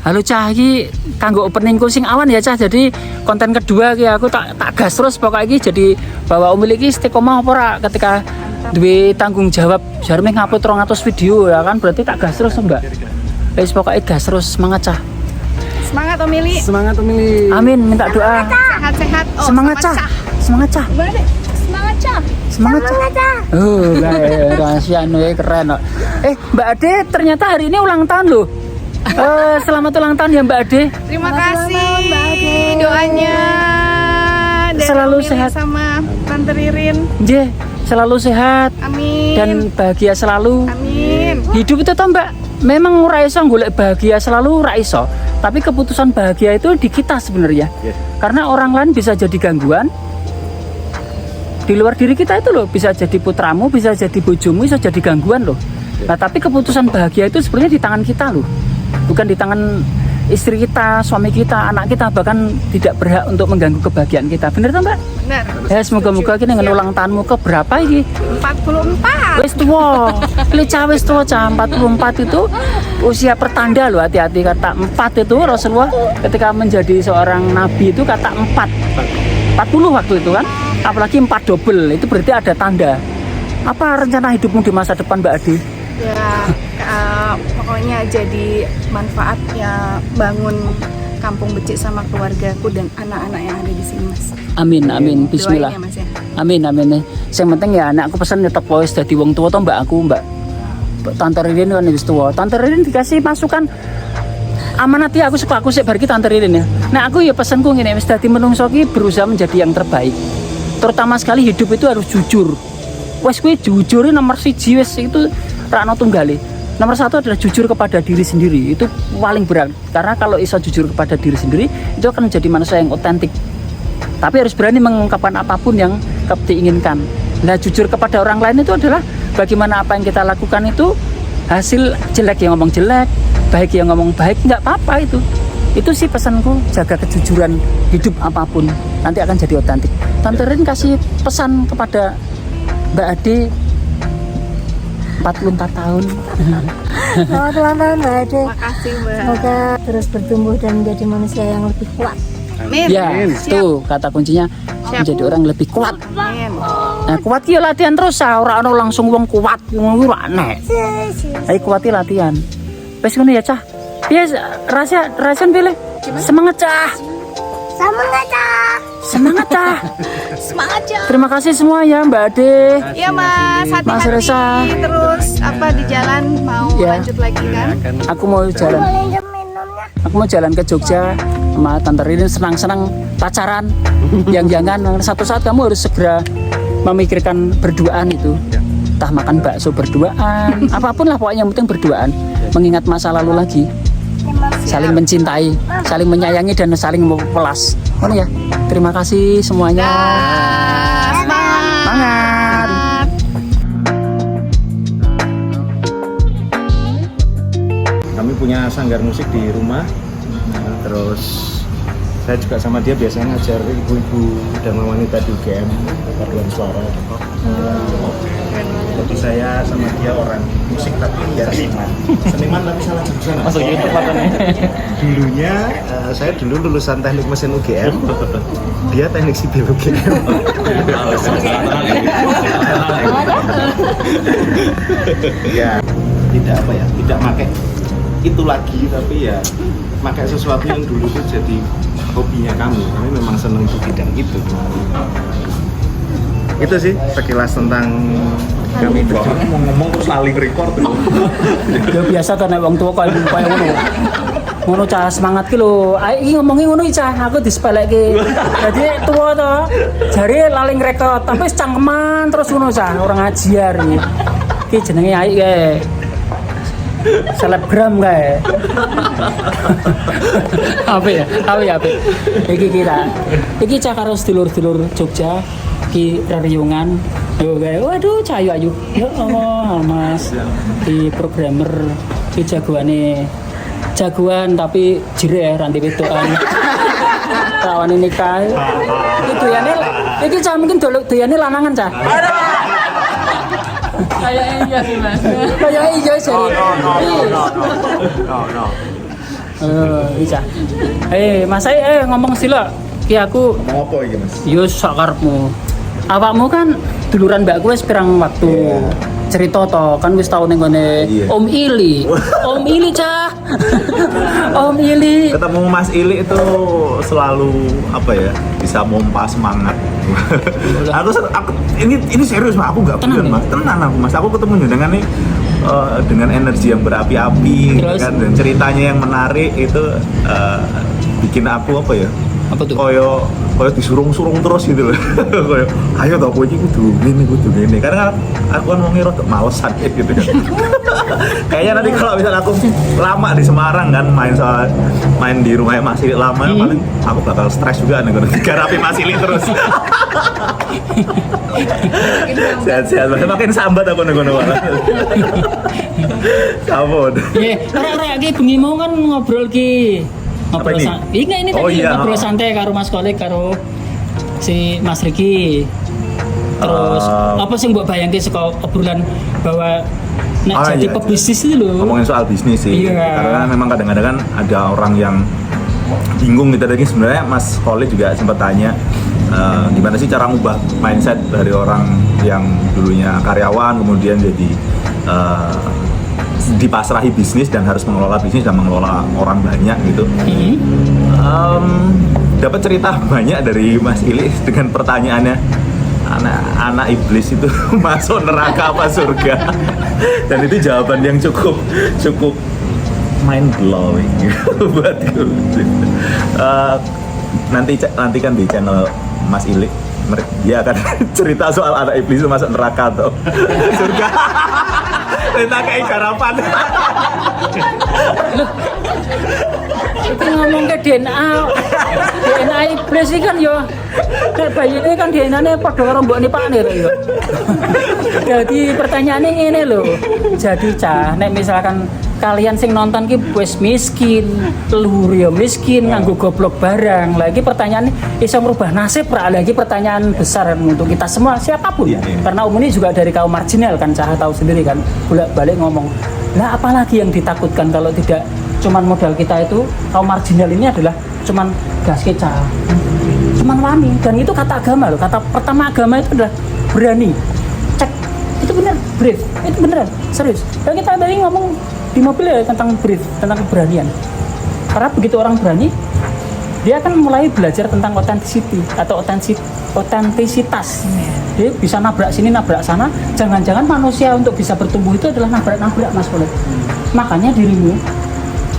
Halo Cah, iki kanggo openingku sing awan ya Cah. Jadi konten kedua iki aku tak gas terus pokoknya iki jadi bahwa Umil iki istiqomah apa ora ketika duwe tanggung jawab jarme ngupload 200 video ya kan berarti tak gas terus Mbak. Wis pokoknya gas terus semangat Cah. Semangat Omili. Semangat Omili. Amin, minta doa. Sehat-sehat. Oh, Semangat Cah. Semangat Cah. Semangat Cah. Semangat Cah. Oh, rahasia keren kok. Mbak Ade ternyata hari ini ulang tahun loh. Selamat ulang tahun ya Mbak Ade. Terima kasih Mbak Ade. Doanya dari Selalu Omili sehat sama Tante Ririn. Nggih, selalu sehat Amin. dan bahagia selalu. Amin. Hidup itu toh Mbak, memang ora iso golek bahagia selalu ora iso. Tapi keputusan bahagia itu di kita sebenarnya. Yes. Karena orang lain bisa jadi gangguan. Di luar diri kita itu loh, bisa jadi putramu, bisa jadi bojomu, bisa jadi gangguan loh. Nah, tapi keputusan bahagia itu sebenarnya di tangan kita loh. Bukan di tangan istri kita, suami kita, anak kita, bahkan tidak berhak untuk mengganggu kebahagiaan kita. Bener toh Mbak? Benar. Ya, semoga-moga ini dengan ulang tahunmu ke berapa ini? 44. Wis tua, wis tua Cah. 44 itu usia pertanda loh, hati-hati kata 4 itu Rasulullah ketika menjadi seorang nabi itu kata 40 waktu itu kan, apalagi 4 double itu berarti ada tanda. Apa rencana hidupmu di masa depan Mbak Adi? Ya, pokoknya jadi manfaatnya bangun kampung becik sama keluargaku dan anak-anak yang ada di sini Mas. Amin, amin, bismillah. Doain ya Mas ya. Amin, amin. Yang penting ya anakku pesan tetap wis dadi wong tua toh Mbak aku, Mbak. Tante Ririn kan wis tua. Tante Ririn dikasih masukan amanat ya aku sik bar iki Tante Ririn ya. Nah, aku ya pesanku ngene wis dadi menungso ki berusaha menjadi yang terbaik. Terutama sekali hidup itu harus jujur. Wes kuwi jujur nomor 1 wis itu ra ono tunggale. Nomor 1 adalah jujur kepada diri sendiri. Itu paling berat. Karena kalau iso jujur kepada diri sendiri, itu akan menjadi manusia yang otentik. Tapi harus berani mengungkapkan apapun yang diinginkan. Nah, jujur kepada orang lain itu adalah bagaimana apa yang kita lakukan itu hasil jelek yang ngomong jelek, baik yang ngomong baik, nggak apa-apa itu. Itu sih pesanku, jaga kejujuran hidup apapun. Nanti akan jadi otentik. Tante Rin kasih pesan kepada Mbak Ade 44 tahun. Selamat ulang tahun Mbak Ade. Makasih Mbak. Semoga terus bertumbuh dan menjadi manusia yang lebih kuat. Amin. Ya, Siap. tuh kata kuncinya menjadi orang lebih kuat. Amin. Nah, kuat ki latihan terus, ora ono langsung wong kuat, ngono ora aneh. Ayo kuat latihan. Wis ngono ya, Cah. Piye rahasia pilih? Semangat, Cah. Semangat Cah. Semangat, Cah. Semangat Cah. Terima kasih semua ya, Mbak Ade. Iya Mas, Mas Reza. hati-hati terus di jalan mau Ya. lanjut lagi kan? Aku mau jalan. Aku mau jalan ke Jogja sama Tante Ririn senang-senang pacaran. Yang jangan satu saat kamu harus segera memikirkan berduaan itu. Entah makan bakso berduaan, apapun lah pokoknya yang penting berduaan. Mengingat masa lalu lagi. Saling mencintai, saling menyayangi dan saling mempelas. Oh ya, terima kasih semuanya. Semangat. Semangat. Kami punya sanggar musik di rumah. Terus saya juga sama dia biasanya ngajar ibu-ibu dan wanita di UGM paduan suara. Jadi saya sama dia orang musik tapi ya seniman tapi salah jurusan. Masuk YouTube katanya. Dulunya saya dulu lulusan teknik mesin UGM, dia teknik sipil UGM. Ya tidak pakai itu lagi tapi ya pakai sesuatu yang dulu itu jadi hobinya kami memang senang di bidang itu. Itu sih sekilas tentang kami berdua. Mau ngomong terus lali record tuh. Ya biasa ta nek wong tuwa kaya ngono. Ngono Cah, semangat ki lho. Ayo iki ngomongi ngono iki Cah, aku disepeleke. Dadi tuwa to. Jare lali ngrekot, tapi cangkeman terus ngono Cah, orang ngajiar iki. Iki jenenge aik kae. Selebgram kae. Apa ya? Iki kita. Iki Cah karo sedulur-sedulur Jogja. Ki reriyungan yo kae waduh Cahayu ayu ya Allah Mas di programmer ki jagoan tapi jere ranti wedokan rawan nikah iki doyane iki Cah mungkin doyane lanangan Cah kayaknya iya sih Mas kayaknya iya sih No. Bisa. Mas ngomong sila. Ki aku Mau apa iki, Mas? yo sak karepmu. Awakmu kan duluran mbakku wis pirang waktu. Cerita to kan wis tau ning gone Iya. Om Ili. Om Ili cah. Om Ili. Ketemu Mas Ili itu selalu apa ya? Bisa mompa semangat. aku ini serius Mas, aku nggak Tenang, bulan Mas. Tenang aku Mas. Aku ketemu dengan nih dengan energi yang berapi-api Terus? kan, dan ceritanya yang menarik itu bikin aku apa ya? Apa tuh? Koyo disurung-surung terus gitu loh. Koyo ayo toh kowe iki kudu ngene. Karena aku kan wong rada malesan gitu kan. Kayaknya nanti kalau misalnya aku lama di Semarang kan main di rumah Mas Ili lama, paling aku bakal stres juga nih kalau garapi Mas Ili terus. Sehat-sehat, makin sambat aku nih kono. Sampun. Rek iki bengi mau kan ngobrol ki. Apa ini? Ini Oh, tadi iya. ngobrol santai karo Mas Kolik karo si Mas Riki. Terus apa sih mbok bayangke saka obrolan bahwa nek jadi iya. pebisnis itu loh. Ngomongin soal bisnis sih, Iya. karena memang kadang-kadang kan ada orang yang bingung gitu. Tadi sebenarnya Mas Kolik juga sempat tanya gimana sih cara ngubah mindset dari orang yang dulunya karyawan kemudian jadi dipasrahi bisnis dan harus mengelola bisnis dan mengelola orang banyak gitu. Dapat cerita banyak dari Mas Ili dengan pertanyaannya, anak iblis itu masuk neraka apa surga? Dan itu jawaban yang cukup mind blowing buatku. Nanti kan di channel Mas Ili dia akan cerita soal anak iblis itu masuk neraka atau surga. Kita kayak garapan. Itu ngomong ke DNA iblis ini kan yo nek bayi ini kan DNA-ne padha karo mbok nipane rek yo. Jadi pertanyaannya ngene lho. Jadi cah nek misalkan kalian sing nonton ki wis miskin, leluhur yo miskin, nganggo goblok barang. Lagi pertanyaan iso merubah nasib ra lagi pertanyaan besar untuk kita semua siapapun. Iya, iya. Karena umumnya juga dari kaum marginal kan cah tahu sendiri kan. Bolak-balik ngomong. Lah apalagi yang ditakutkan kalau tidak cuman modal kita itu kaum marginal ini adalah cuman gas keca, cuman wani, dan itu kata agama loh. Kata pertama agama itu adalah berani. Cek itu benar, brief itu beneran serius. Dan kita tadi ngomong di mobil ya tentang brief, tentang keberanian. Karena begitu orang berani, dia akan mulai belajar tentang authenticity atau otentisitas. Dia bisa nabrak sini, nabrak sana. Jangan-jangan manusia untuk bisa bertumbuh itu adalah nabrak-nabrak, Mas Kolet. Makanya dirimu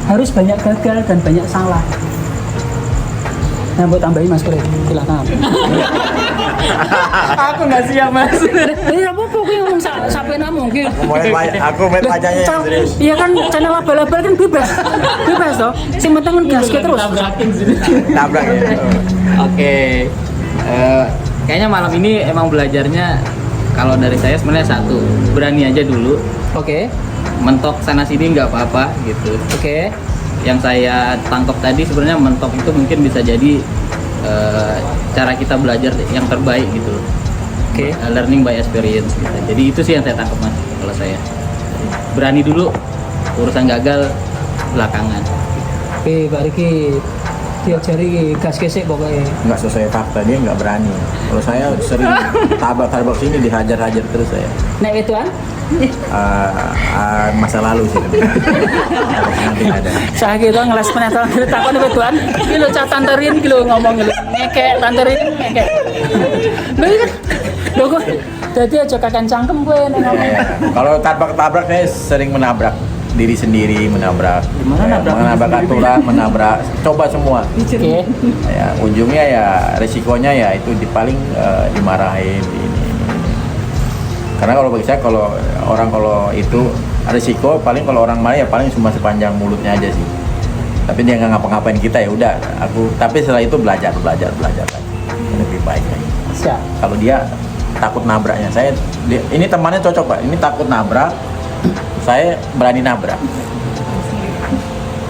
harus banyak gagal dan banyak salah. Nah, buat tambahin Mas Kolet, silakan. Aku nggak siap Mas. Iya apa kok ngomong sampai namun gitu. Aku main pacarnya yang serius. Iya kan channel abal-abal kan bebas toh. Sing penting kan gas terus. Tabrak ya. Oke, kayaknya malam ini emang belajarnya kalau dari saya sebenarnya satu, berani aja dulu. Oke. Mentok sana sini nggak apa-apa gitu. Oke. Yang saya tangkap tadi sebenarnya mentok itu mungkin bisa jadi cara kita belajar yang terbaik gitu loh. Oke. Learning by experience gitu. Jadi itu sih yang saya tangkap Mas kalau saya. Berani dulu, urusan gagal belakangan. Oke, Pak Riki diajari gas kesek pokoknya. Nggak sesuai fakta, dia nggak berani. Kalau saya sering tabrak sini dihajar-hajar terus saya. Nek itu kan? Masa lalu sih. Nanti ada. Saya gitu ngeles penetral takon wedoan. Iki lho cah tanterin iki lho ngomong lho. Ngekek tanterin ngekek. Lho iki kan. Lho kok dadi aja kakan cangkem kowe nek ngomong. Ya. Kalau tabrak-tabrak saya sering menabrak diri sendiri, menabrak aturan, menabrak, coba semua. Oke. Ya, ujungnya ya resikonya ya itu paling dimarahin ini. Karena kalau bagi saya kalau itu risiko paling kalau orang marah ya paling cuma sepanjang mulutnya aja sih. Tapi dia nggak ngapa-ngapain kita ya udah. Tapi setelah itu belajar lagi. Lebih baik lagi. Siap. Kalau dia takut nabraknya, ini temannya cocok Pak. Ini takut nabrak, saya berani nabrak.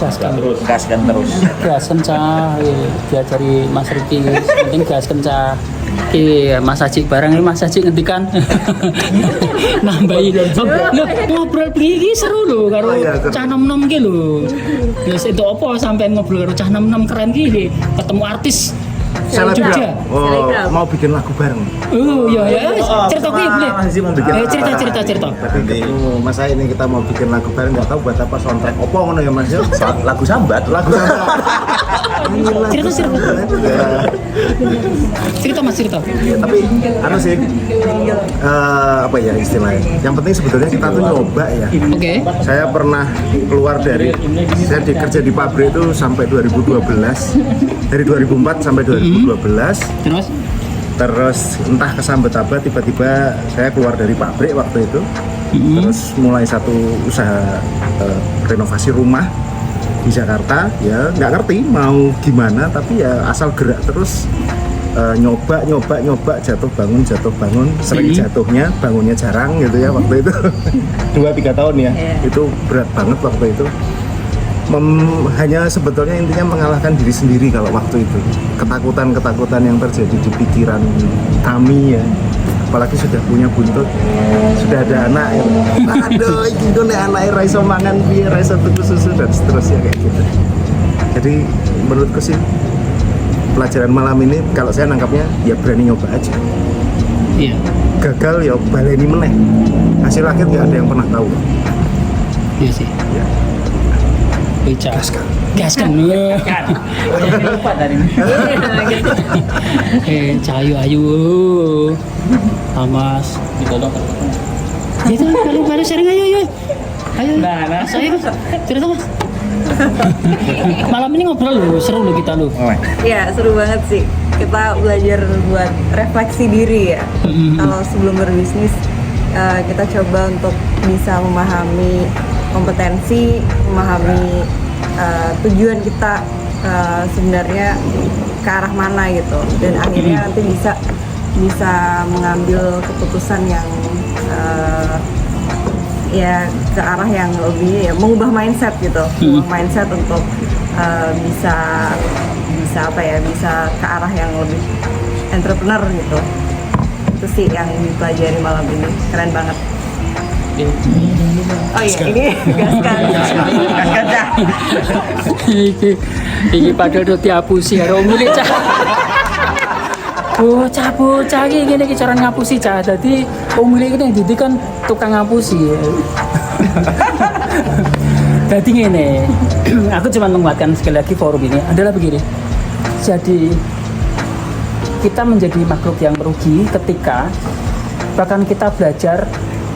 Gaskan terus. Gaskan terus. Gaskan cah. Diajari Mas Riki penting gaskan cah. Iya, Mas Haji bareng ini Mas Haji ngendikan nambahin ngobrol begini seru lho karo cah nom-nom ki lho. Terus itu apa sampai ngobrol karo cah nom-nom keren ki ketemu artis Jogja. Oh, mau bikin lagu bareng. Iya. Cerita gue boleh. Masih mau bikin Cerita. Nanti masa ini kita mau bikin lagu bareng, nggak tahu buat apa soundtrack opo ngono ya Mas. lagu sambat. Cerita Mas. Tapi anu sih apa ya istilahnya, yang penting sebetulnya kita tuh nyoba ya. Oke. Saya pernah keluar dari, saya kerja di pabrik itu sampai 2012, dari 2004 sampai 2012. Terus entah kesambet apa tiba-tiba saya keluar dari pabrik waktu itu. Terus mulai satu usaha renovasi rumah di Jakarta, ya nggak ngerti mau gimana, tapi ya asal gerak terus, nyoba jatuh bangun, sering jatuhnya, bangunnya jarang gitu ya waktu itu. 2-3 tahun ya, itu berat banget waktu itu. Hanya sebetulnya intinya mengalahkan diri sendiri kalau waktu itu, ketakutan yang terjadi di pikiran kami ya, apalagi sudah punya buntut, sudah ada anak ya. Aduh, iki nek anake ra iso mangan piye, ra iso tuku susu dan seterusnya kayak gitu. Jadi menurutku sih pelajaran malam ini kalau saya nangkapnya ya berani nyoba aja. Iya. Gagal ya baleni meneh. Hasil akhir nggak ada yang pernah tahu. Iya sih. Ya. Gaskan. Lupa dari ini. Cahayu ayu. Mas. Ditodong. Itu kalau sering ayo. Nah. Saya cerita Mas. Malam ini ngobrol loh, seru loh kita loh. Iya, seru banget sih. Kita belajar buat refleksi diri ya. Kalau sebelum berbisnis, kita coba untuk bisa memahami kompetensi, memahami tujuan kita sebenarnya ke arah mana gitu. Dan akhirnya nanti bisa mengambil keputusan yang ya ke arah yang lebih ya mengubah mindset gitu, mengubah mindset untuk bisa apa ya, bisa ke arah yang lebih entrepreneur gitu. Itu sih yang dipelajari malam ini, keren banget. Oh iya, ini gaskan dah. Iki padahal do diapusi karo ngene cah. Bocah iki ngene iki cara ngapusi cah. Dadi umure iki nek didik kan tukang ngapusi. Dadi ngene. Aku cuma menguatkan sekali lagi forum ini adalah begini. Jadi kita menjadi makhluk yang merugi ketika bahkan kita belajar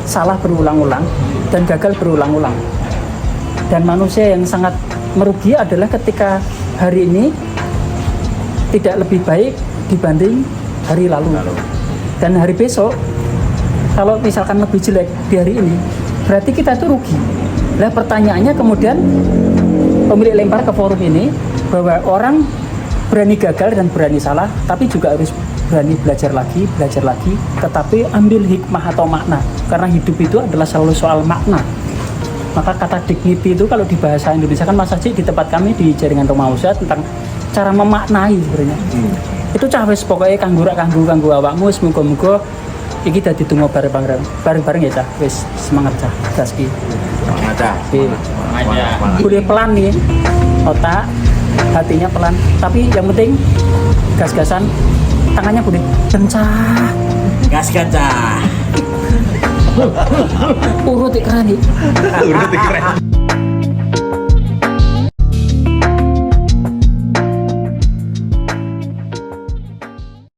salah berulang-ulang dan gagal berulang-ulang. Dan manusia yang sangat merugi adalah ketika hari ini tidak lebih baik dibanding hari lalu. Dan hari besok kalau misalkan lebih jelek di hari ini, berarti kita itu rugi. Nah pertanyaannya kemudian pemilik lempar ke forum ini bahwa orang berani gagal dan berani salah, tapi juga harus berani belajar lagi, tetapi ambil hikmah atau makna, karena hidup itu adalah selalu soal makna. Maka kata dignity itu kalau di bahasa Indonesia kan Mas Haji di tempat kami di jaringan Rumah Usaha tentang cara memaknai sebenarnya. Itu cah wis pokoknya kanggo awakmu wis muga-muga iki dadi donga bareng-bareng ya cah. Wis semangat cah, gaski. Semangat cah. Boleh pelan nih. Otak, hatinya pelan, tapi yang penting gas-gasan, tangannya boleh kencang. Gaskan cah. Urut keren nih.